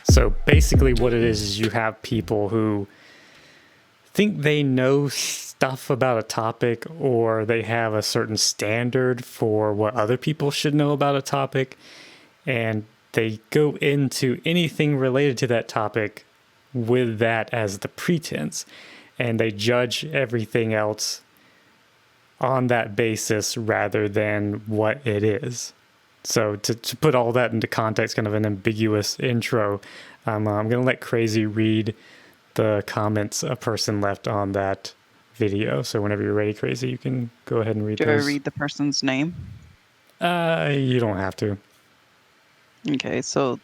So basically what it is you have people who think they know stuff about a topic, or they have a certain standard for what other people should know about a topic, and they go into anything related to that topic with that as the pretense, and they judge everything else on that basis rather than what it is. So to put all that into context, kind of an ambiguous intro, I'm going to let Crazy read the comments a person left on that video. So whenever you're ready, Crazy, you can go ahead and read those. Do I read the person's name? You don't have to. Okay, so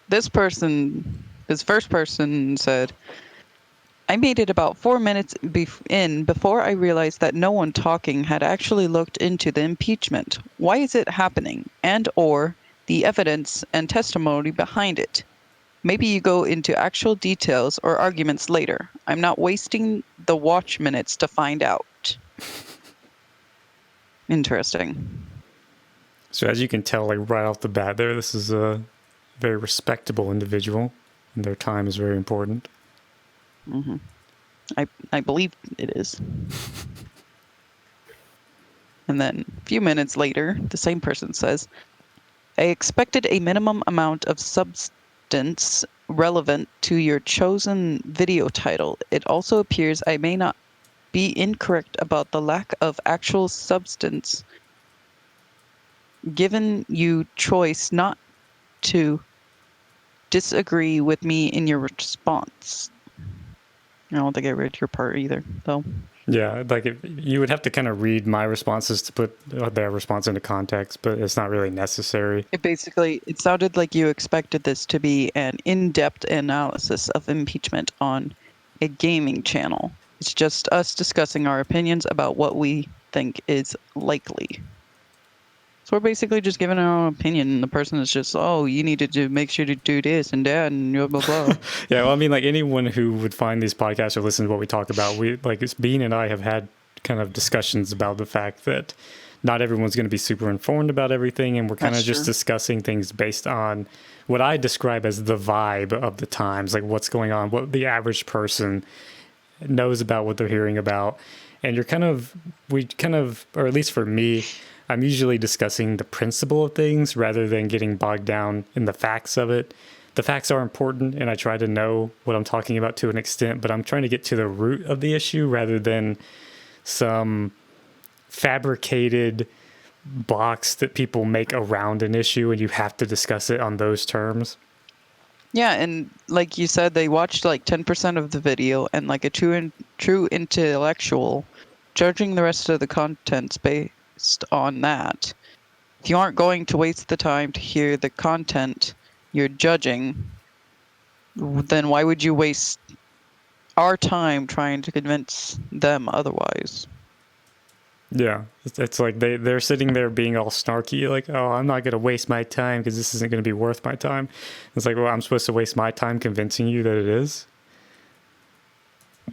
this first person said, I made it about 4 minutes before I realized that no one talking had actually looked into the impeachment. Why is it happening? And or the evidence and testimony behind it. Maybe you go into actual details or arguments later. I'm not wasting the watch minutes to find out. Interesting. So as you can tell, like right off the bat there, this is a very respectable individual, and their time is very important. Mm-hmm. I believe it is. And then a few minutes later, the same person says, I expected a minimum amount of substance relevant to your chosen video title. It also appears I may not be incorrect about the lack of actual substance, given you choice not to disagree with me in your response. I don't think I read your part either, though. Yeah, like you would have to kind of read my responses to put their response into context, but it's not really necessary. It sounded like you expected this to be an in-depth analysis of impeachment on a gaming channel. It's just us discussing our opinions about what we think is likely. So we're basically just giving our own opinion, and the person is just, oh, you needed to make sure to do this and that and blah, blah, blah. Yeah, well, I mean, like anyone who would find these podcasts or listen to what we talk about, Bean and I have had kind of discussions about the fact that not everyone's going to be super informed about everything, and we're kind of just discussing things based on what I describe as the vibe of the times, like what's going on, what the average person knows about what they're hearing about. And or at least for me, I'm usually discussing the principle of things rather than getting bogged down in the facts of it. The facts are important, and I try to know what I'm talking about to an extent, but I'm trying to get to the root of the issue rather than some fabricated box that people make around an issue, and you have to discuss it on those terms. Yeah, and like you said, they watched like 10% of the video, and like a true intellectual, judging the rest of the contents based on that. If you aren't going to waste the time to hear the content you're judging, then why would you waste our time trying to convince them otherwise? Yeah, it's like they're sitting there being all snarky, like, oh, I'm not going to waste my time because this isn't going to be worth my time. It's like, well, I'm supposed to waste my time convincing you that it is?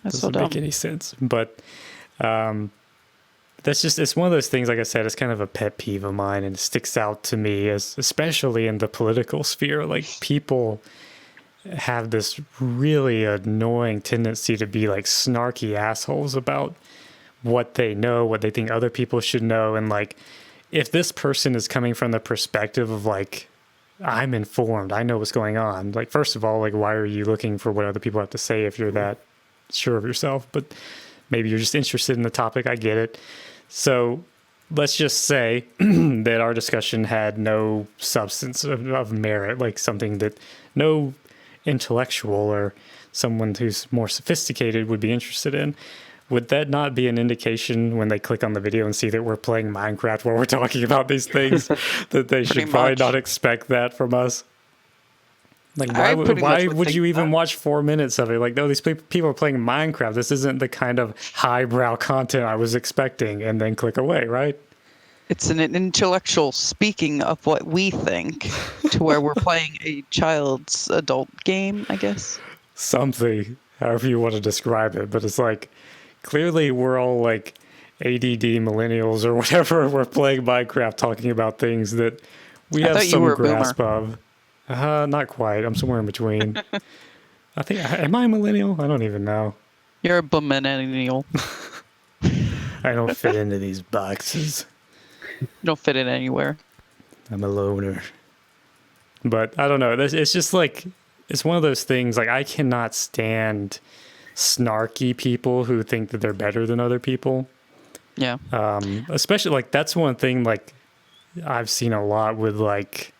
That's doesn't make any sense. But it's one of those things, like I said, it's kind of a pet peeve of mine, and it sticks out to me, especially in the political sphere. Like, people have this really annoying tendency to be like snarky assholes about what they know, what they think other people should know. And like, if this person is coming from the perspective of like, I'm informed, I know what's going on. Like, first of all, like, why are you looking for what other people have to say if you're that sure of yourself? But maybe you're just interested in the topic. I get it. So let's just say that our discussion had no substance of merit, like something that no intellectual or someone who's more sophisticated would be interested in. Would that not be an indication when they click on the video and see that we're playing Minecraft while we're talking about these things that they should probably not expect that from us? Like, why would you even watch 4 minutes of it? Like, no, these people are playing Minecraft. This isn't the kind of highbrow content I was expecting, and then click away, right? It's an intellectual speaking of what we think to where we're playing a child's adult game, I guess. Something, however you want to describe it. But it's like, clearly we're all like ADD millennials or whatever. We're playing Minecraft talking about things that we have some grasp of. Not quite. I'm somewhere in between. I think, am I a millennial? I don't even know. You're a millennial. I don't fit into these boxes. You don't fit in anywhere. I'm a loner. But I don't know. It's just like, it's one of those things, like, I cannot stand snarky people who think that they're better than other people. Yeah. Especially, like, that's one thing, like, I've seen a lot with, like,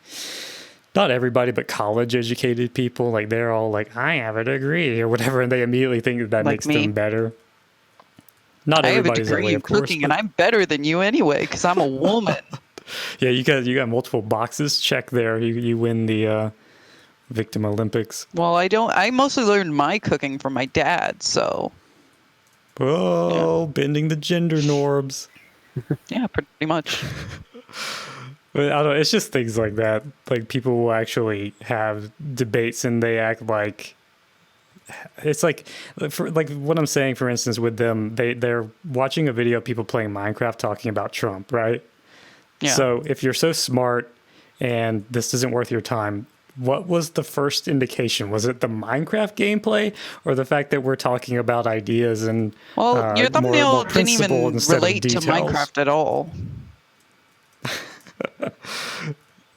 not everybody, but college-educated people. Like, they're all like, I have a degree or whatever, and they immediately think that Like makes me. them better. Not I have a everybody's that degree way, in of course. cooking, and I'm better than you anyway, because I'm a woman. Yeah, you got multiple boxes checked there. You win the Victim Olympics. Well, I don't. I mostly learned my cooking from my dad, so. Oh, bending the gender norms. Yeah, pretty much. But I don't know, it's just things like that. Like, people will actually have debates and they act like it's like, for like what I'm saying, for instance, with them, they're watching a video of people playing Minecraft talking about Trump, right? Yeah. So if you're so smart and this isn't worth your time, what was the first indication? Was it the Minecraft gameplay or the fact that we're talking about ideas and Well, your thumbnail more didn't even principle instead of relate to details? Minecraft at all.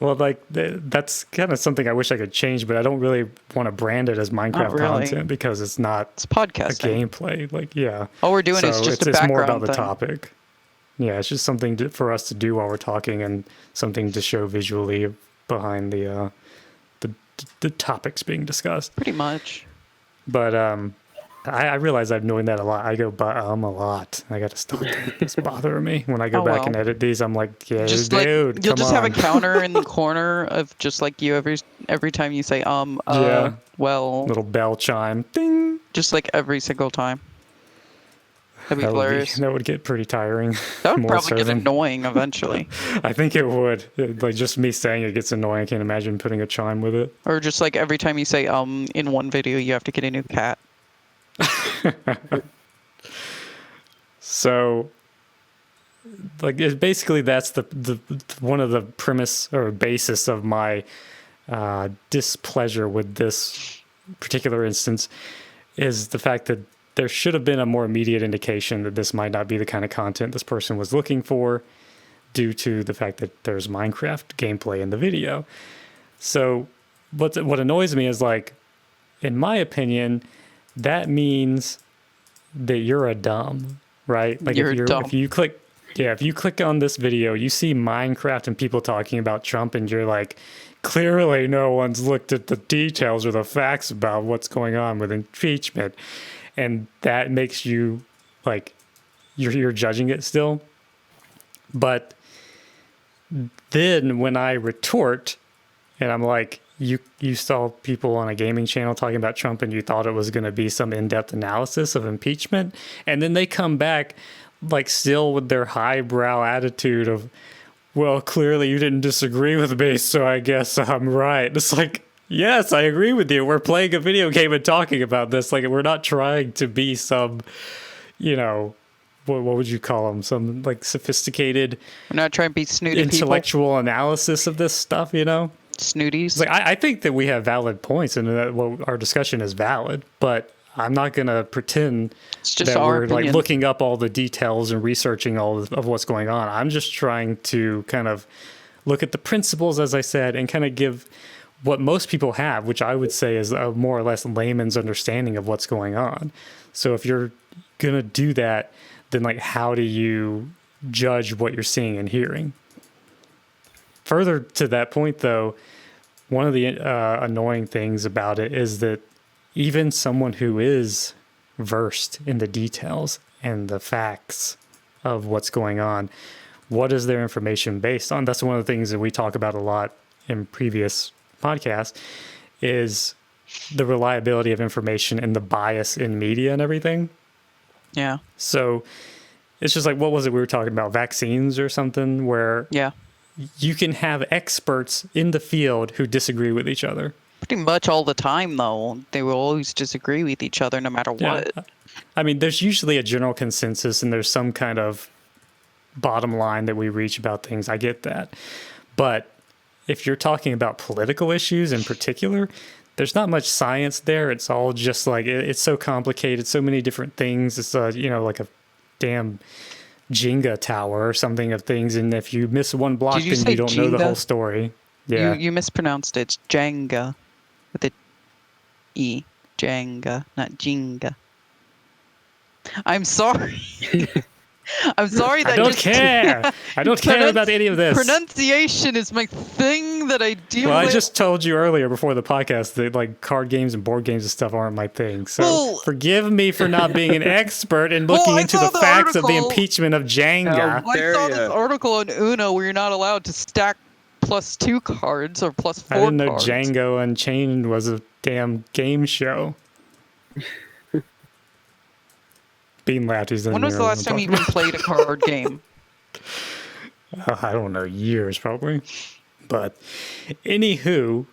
Well, like, that's kind of something I wish I could change, but I don't really want to brand it as Minecraft really. content because it's not It's a podcasting. gameplay. Like, yeah. All we're doing is So just a it's more background about the thing. topic. Yeah, it's just something for us to do while we're talking and something to show visually behind the topics being discussed. Pretty much. But I realize I'm doing that a lot. I go a lot. I got to stop that. It's bothering me when I go Oh, back well. and edit these. I'm like, yeah, Just dude, like you'll come just have a on. counter in the corner of just like you every time you say Yeah. well, Little bell chime, ding. just like every single time. That'd be That hilarious. would get pretty tiring. That would more probably so get than- annoying eventually. I think it would. Like, just me saying it gets annoying. I can't imagine putting a chime with it. Or just like every time you say in one video you have to get a new cat. So, like, it's basically that's the one of the premise or basis of my displeasure with this particular instance is the fact that there should have been a more immediate indication that this might not be the kind of content this person was looking for due to the fact that there's Minecraft gameplay in the video. So what annoys me is, like, in my opinion, that means that you're a dumb, right? Like, You're dumb. if you click on this video, you see Minecraft and people talking about Trump, and you're like, clearly no one's looked at the details or the facts about what's going on with impeachment. And that makes you, like, you're judging it still. But then when I retort and I'm like, you saw people on a gaming channel talking about Trump and you thought it was going to be some in-depth analysis of impeachment, and then they come back, like, still with their highbrow attitude of, well, clearly you didn't disagree with me, so I guess I'm right. It's like, yes, I agree with you. We're playing a video game and talking about this. Like, we're not trying to be some, what would you call them? Some, like, sophisticated We're not trying to be snooty intellectual analysis of this stuff, people. Snooties. It's like, I think that we have valid points and that our discussion is valid, but I'm not going to pretend It's just that our we're opinion. like looking up all the details and researching all of what's going on. I'm just trying to kind of look at the principles, as I said, and kind of give what most people have, which I would say is a more or less layman's understanding of what's going on. So if you're going to do that, then, like, how do you judge what you're seeing and hearing? Further to that point, though, one of the annoying things about it is that even someone who is versed in the details and the facts of what's going on, what is their information based on? That's one of the things that we talk about a lot in previous podcasts, is the reliability of information and the bias in media and everything. Yeah. So it's just like, what was it we were talking about? Vaccines or something, where Yeah. you can have experts in the field who disagree with each other. Pretty much all the time, though. They will always disagree with each other no matter what. I mean, there's usually a general consensus and there's some kind of bottom line that we reach about things. I get that. But if you're talking about political issues in particular, there's not much science there. It's all just like, it's so complicated, so many different things. It's, like a damn Jenga tower or something of things. And if you miss one block, Did you then say you don't know the Jenga? whole story. Yeah. You mispronounced it. It's Jenga with the E. Jenga, not Jenga. I'm sorry. I'm sorry that I don't care. I don't care about any of this. Pronunciation is my thing that I deal Well, with. I just told you earlier before the podcast that like card games and board games and stuff aren't my thing. So forgive me for not being an expert and looking into the facts of the impeachment of Jenga. I saw this article on Uno where you're not allowed to stack +2 cards or +4 cards. I didn't know Django Unchained was a damn game show. Bean laughed. When was the last time you even played a card game? I don't know, years probably. But anywho,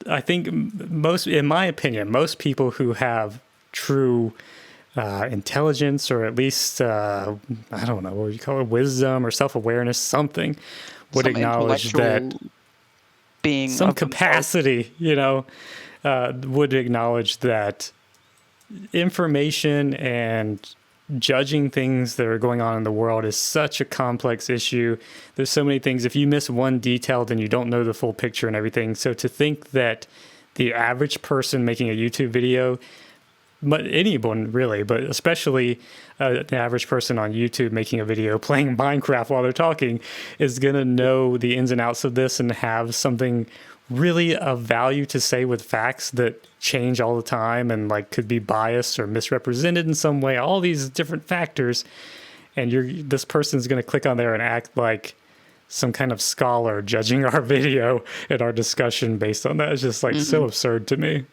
I think in my opinion, most people who have true intelligence, or at least, I don't know, what you call it, wisdom or self-awareness, something, would acknowledge that being some capacity, would acknowledge that information and judging things that are going on in the world is such a complex issue. There's so many things. If you miss one detail, then you don't know the full picture and everything. So to think that the average person making a YouTube video, but anyone really, but especially the average person on YouTube making a video playing Minecraft while they're talking, is going to know the ins and outs of this and have something really of value to say with facts that change all the time and like could be biased or misrepresented in some way, all these different factors, and this person's going to click on there and act like some kind of scholar judging our video and our discussion based on that. It's just like so absurd to me.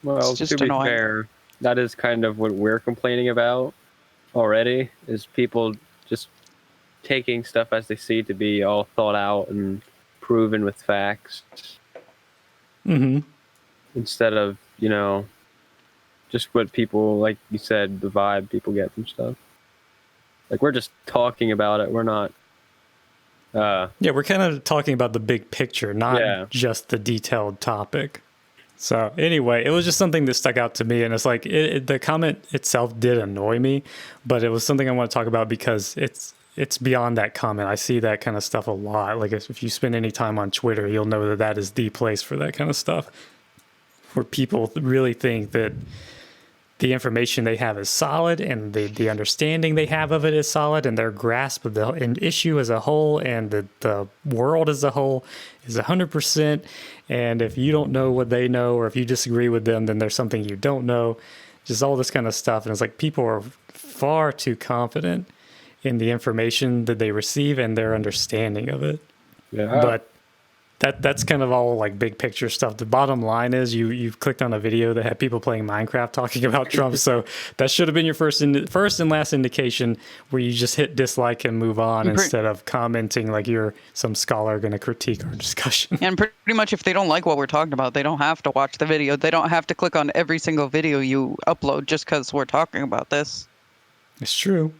Well, to be fair, that is kind of what we're complaining about already, is people just taking stuff as they see to be all thought out and proven with facts. Instead of, just what people, like you said, the vibe people get from stuff. Like, we're just talking about it. We're not... we're kind of talking about the big picture, not just the detailed topic. So anyway, it was just something that stuck out to me, and it's like the comment itself did annoy me, but it was something I want to talk about because it's beyond that comment. I see that kind of stuff a lot. Like if you spend any time on Twitter, you'll know that is the place for that kind of stuff, where people really think that the information they have is solid and the understanding they have of it is solid, and their grasp of the issue as a whole and the world as a whole is 100%. And if you don't know what they know, or if you disagree with them, then there's something you don't know. Just all this kind of stuff. And it's like people are far too confident in the information that they receive and their understanding of it. Yeah. But that's kind of all like big picture stuff. The bottom line is you've clicked on a video that had people playing Minecraft talking about Trump. So that should have been your first and last indication, where you just hit dislike and move on instead of commenting like you're some scholar going to critique our discussion. And pretty much if they don't like what we're talking about, they don't have to watch the video. They don't have to click on every single video you upload just because we're talking about this. It's true.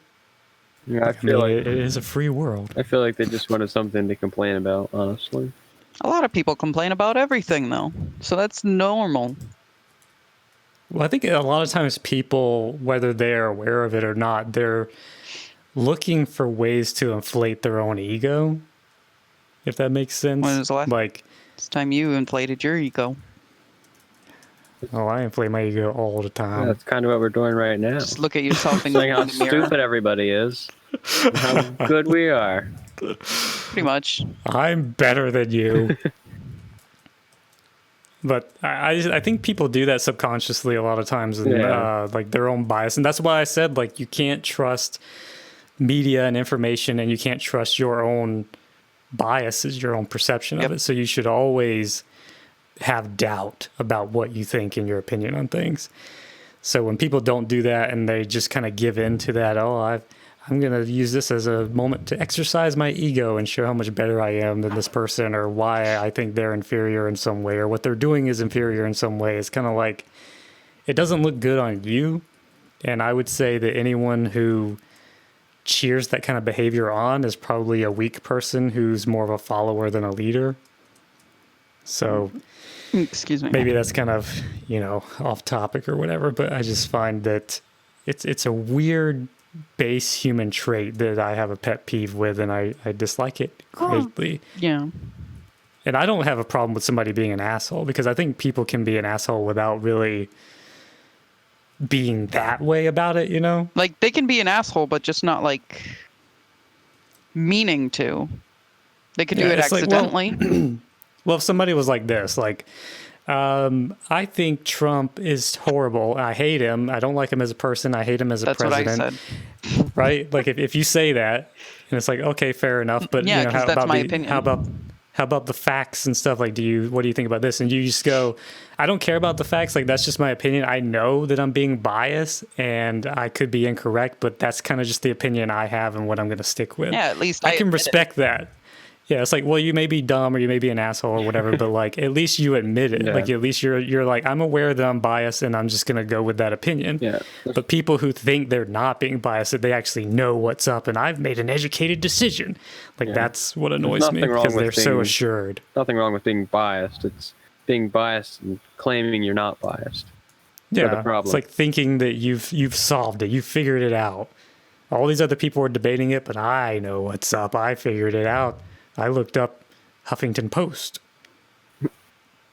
Yeah, I feel like it is a free world. I feel like they just wanted something to complain about, honestly. A lot of people complain about everything, though, so that's normal. Well, I think a lot of times people, whether they're aware of it or not, they're looking for ways to inflate their own ego, if that makes sense. When was the last time you inflated your ego? Oh, I inflate my ego all the time. Yeah, that's kind of what we're doing right now. Just look at yourself in Saying the how mirror. stupid everybody is, and how good we are. Pretty much. I'm better than you. But I think people do that subconsciously a lot of times, and like their own bias. And that's why I said, like, you can't trust media and information, and you can't trust your own biases, your own perception of it. So you should always have doubt about what you think and your opinion on things. So when people don't do that and they just kind of give in to that, I'm going to use this as a moment to exercise my ego and show how much better I am than this person, or why I think they're inferior in some way, or what they're doing is inferior in some way. It's kind of like, it doesn't look good on you. And I would say that anyone who cheers that kind of behavior on is probably a weak person who's more of a follower than a leader. So excuse me, maybe that's kind of, off topic or whatever, but I just find that it's a weird base human trait that I have a pet peeve with, and I dislike it greatly. Yeah. And I don't have a problem with somebody being an asshole, because I think people can be an asshole without really being that way about it, Like, they can be an asshole, but just not, like, meaning to. They could do it accidentally. Like, well, if somebody was like this, like, I think Trump is horrible. I hate him. I don't like him as a person. I hate him as a president. That's what I said. Right? Like, if you say that, and it's like, okay, fair enough. But yeah, because that's my opinion. How about the facts and stuff? Like, what do you think about this? And you just go, I don't care about the facts. Like, that's just my opinion. I know that I'm being biased and I could be incorrect, but that's kind of just the opinion I have and what I'm going to stick with. Yeah, at least I can respect that. Yeah, it's like, well, you may be dumb or you may be an asshole or whatever, but like, at least you admit it. Yeah. Like, at least you're like, I'm aware that I'm biased and I'm just going to go with that opinion. Yeah. But people who think they're not being biased, that they actually know what's up and I've made an educated decision. Like, that's what annoys me, because they're so assured. Nothing wrong with being biased. It's being biased and claiming you're not biased. Yeah, the problem. It's like thinking that you've solved it. You figured it out. All these other people are debating it, but I know what's up. I figured it out. I looked up Huffington Post.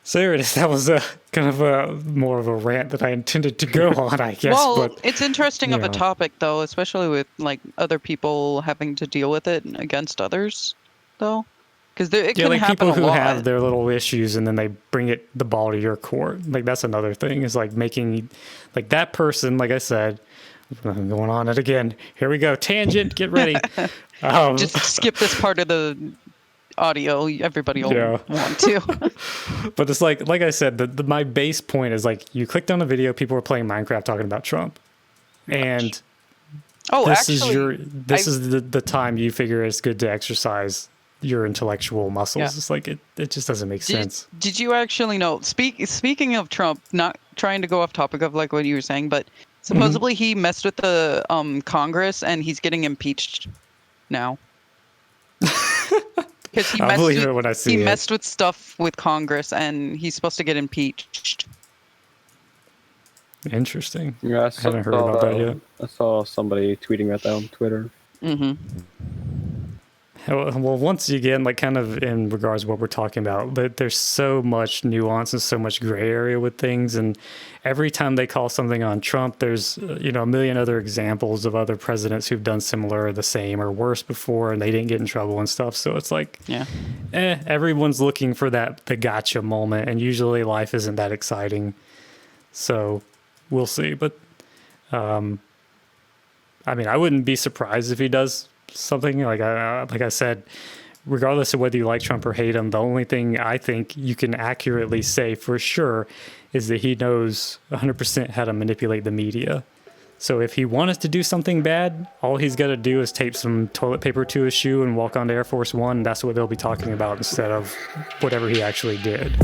So there it is. That was kind of more of a rant that I intended to go on, I guess. Well, but, it's interesting of a topic, though, especially with like other people having to deal with it against others, though. Because it can like happen people a who lot. have their little issues and then they bring the ball to your court. Like, that's another thing, is like making, like, that person, like I said, I'm going on it again. Here we go. Tangent. Get ready. Just skip this part of the audio. Everybody will want to. But it's like I said, my base point is like, you clicked on a video, people were playing Minecraft talking about Trump, and this is the time you figure it's good to exercise your intellectual muscles. Yeah. It's like it just doesn't make sense. Did you actually know? Speaking of Trump, not trying to go off topic of like what you were saying, but supposedly he messed with the Congress and he's getting impeached now. Because he messed with stuff with Congress and he's supposed to get impeached. Interesting. Yeah, I haven't heard about that yet. I saw somebody tweeting about that on Twitter. Mm-hmm. Well, once again, like, kind of in regards to what we're talking about, that there's so much nuance and so much gray area with things, and every time they call something on Trump, there's a million other examples of other presidents who've done similar or the same or worse before, and they didn't get in trouble and stuff. So it's like, everyone's looking for the gotcha moment, and usually life isn't that exciting. So we'll see. But I mean, I wouldn't be surprised if he does something. Like I said, regardless of whether you like Trump or hate him, the only thing I think you can accurately say for sure is that he knows 100% how to manipulate the media. So if he wanted to do something bad, all he's got to do is tape some toilet paper to his shoe and walk onto Air Force One. And that's what they'll be talking about instead of whatever he actually did.